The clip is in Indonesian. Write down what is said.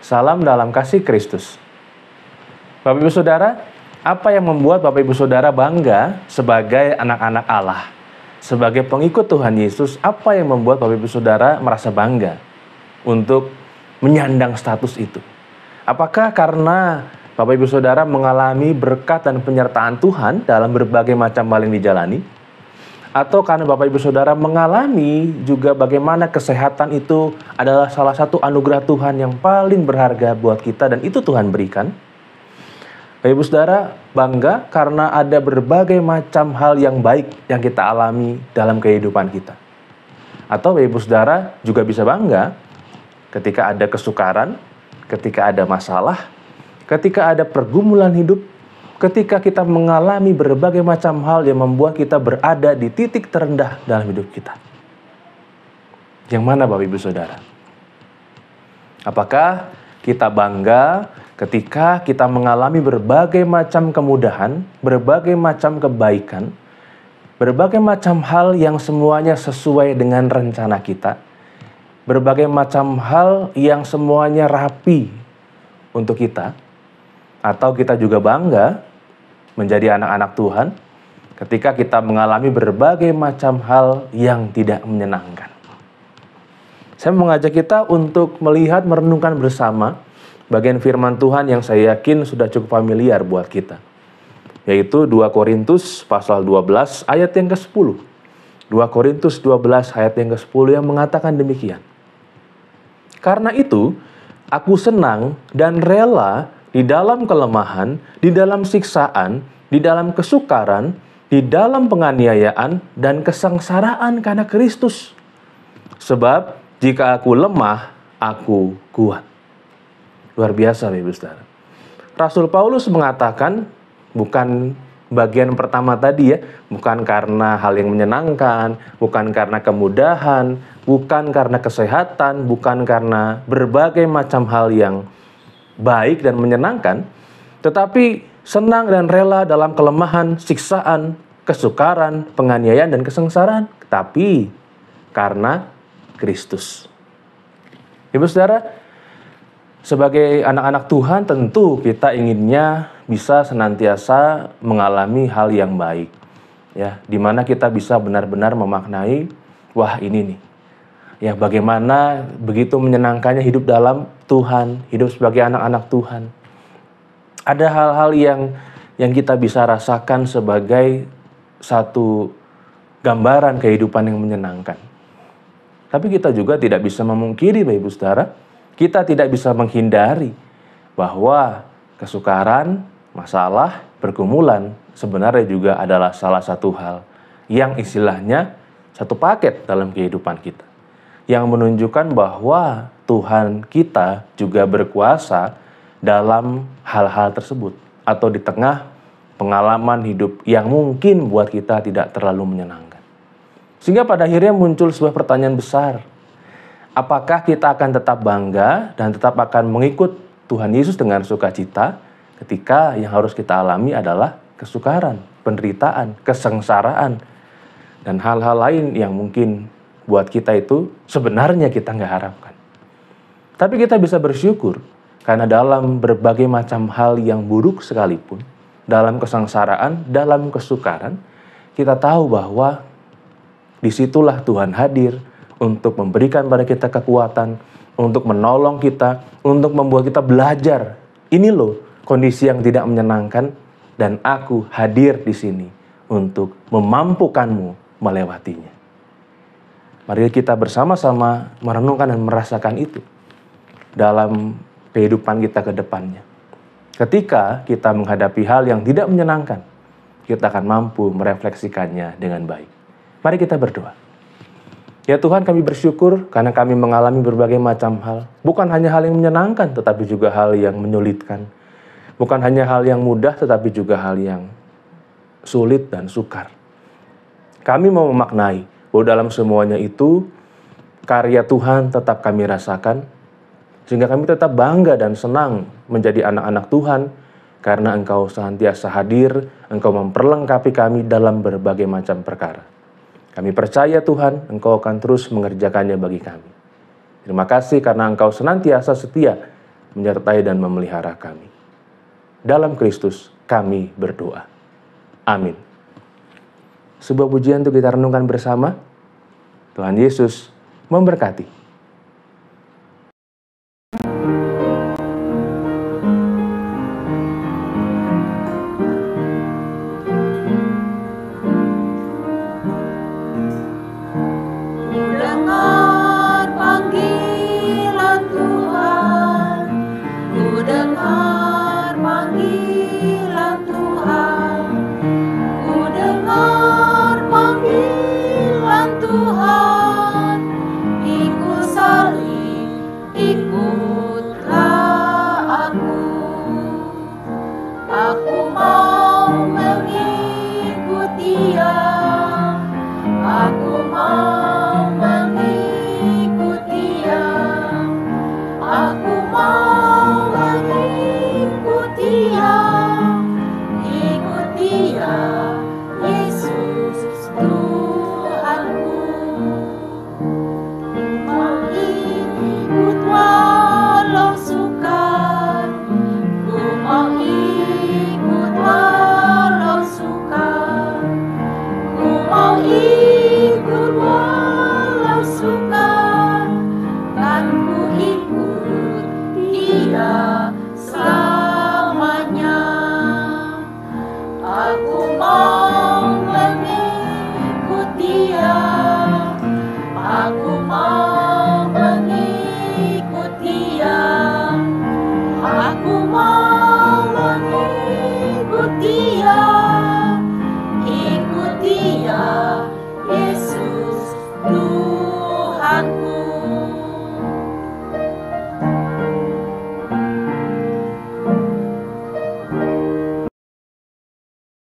Salam dalam kasih Kristus. Bapak Ibu Saudara, apa yang membuat Bapak Ibu Saudara bangga sebagai anak-anak Allah? Sebagai pengikut Tuhan Yesus, apa yang membuat Bapak Ibu Saudara merasa bangga untuk menyandang status itu? Apakah karena Bapak Ibu Saudara mengalami berkat dan penyertaan Tuhan dalam berbagai macam hal yang dijalani? Atau karena Bapak Ibu Saudara mengalami juga bagaimana kesehatan itu adalah salah satu anugerah Tuhan yang paling berharga buat kita dan itu Tuhan berikan? Bapak Ibu Saudara bangga karena ada berbagai macam hal yang baik yang kita alami dalam kehidupan kita. Atau Bapak Ibu Saudara juga bisa bangga ketika ada kesukaran, ketika ada masalah, ketika ada pergumulan hidup, ketika kita mengalami berbagai macam hal yang membuat kita berada di titik terendah dalam hidup kita. Yang mana Bapak Ibu Saudara? Apakah kita bangga ketika kita mengalami berbagai macam kemudahan, berbagai macam kebaikan, berbagai macam hal yang semuanya sesuai dengan rencana kita, berbagai macam hal yang semuanya rapi untuk kita? Atau kita juga bangga menjadi anak-anak Tuhan ketika kita mengalami berbagai macam hal yang tidak menyenangkan? Saya mengajak kita untuk melihat, merenungkan bersama bagian firman Tuhan yang saya yakin sudah cukup familiar buat kita, yaitu 2 Korintus pasal 12 ayat yang ke-10. 2 Korintus 12 ayat yang ke-10 yang mengatakan demikian. Karena itu, aku senang dan rela di dalam kelemahan, di dalam siksaan, di dalam kesukaran, di dalam penganiayaan, dan kesengsaraan karena Kristus. Sebab jika aku lemah, aku kuat. Luar biasa, Bapak Ibu Saudara. Rasul Paulus mengatakan, bukan bagian pertama tadi ya, bukan karena hal yang menyenangkan, bukan karena kemudahan, bukan karena kesehatan, bukan karena berbagai macam hal yang baik dan menyenangkan, tetapi senang dan rela dalam kelemahan, siksaan, kesukaran, penganiayaan, dan kesengsaraan. Tapi karena Kristus. Ibu Saudara, sebagai anak-anak Tuhan tentu kita inginnya bisa senantiasa mengalami hal yang baik. Ya, di mana kita bisa benar-benar memaknai, wah ini nih. Ya, bagaimana begitu menyenangkannya hidup dalam Tuhan, hidup sebagai anak-anak Tuhan. Ada hal-hal yang kita bisa rasakan sebagai satu gambaran kehidupan yang menyenangkan. Tapi kita juga tidak bisa memungkiri, Bapak Ibu Saudara, kita tidak bisa menghindari bahwa kesukaran, masalah, pergumulan sebenarnya juga adalah salah satu hal yang istilahnya satu paket dalam kehidupan kita, yang menunjukkan bahwa Tuhan kita juga berkuasa dalam hal-hal tersebut, atau di tengah pengalaman hidup yang mungkin buat kita tidak terlalu menyenangkan. Sehingga pada akhirnya muncul sebuah pertanyaan besar. Apakah kita akan tetap bangga dan tetap akan mengikut Tuhan Yesus dengan sukacita ketika yang harus kita alami adalah kesukaran, penderitaan, kesengsaraan, dan hal-hal lain yang mungkin buat kita itu sebenarnya kita nggak harapkan. Tapi kita bisa bersyukur karena dalam berbagai macam hal yang buruk sekalipun, dalam kesengsaraan, dalam kesukaran, kita tahu bahwa disitulah Tuhan hadir untuk memberikan pada kita kekuatan, untuk menolong kita, untuk membuat kita belajar. Ini loh kondisi yang tidak menyenangkan dan aku hadir di sini untuk memampukanmu melewatinya. Mari kita bersama-sama merenungkan dan merasakan itu dalam kehidupan kita ke depannya. Ketika kita menghadapi hal yang tidak menyenangkan, kita akan mampu merefleksikannya dengan baik. Mari kita berdoa. Ya Tuhan, kami bersyukur karena kami mengalami berbagai macam hal. Bukan hanya hal yang menyenangkan, tetapi juga hal yang menyulitkan. Bukan hanya hal yang mudah, tetapi juga hal yang sulit dan sukar. Kami mau memaknai bahwa dalam semuanya itu, karya Tuhan tetap kami rasakan, sehingga kami tetap bangga dan senang menjadi anak-anak Tuhan, karena Engkau senantiasa hadir, Engkau memperlengkapi kami dalam berbagai macam perkara. Kami percaya Tuhan, Engkau akan terus mengerjakannya bagi kami. Terima kasih karena Engkau senantiasa setia menyertai dan memelihara kami. Dalam Kristus kami berdoa. Amin. Sebuah pujian untuk kita renungkan bersama. Tuhan Yesus memberkati.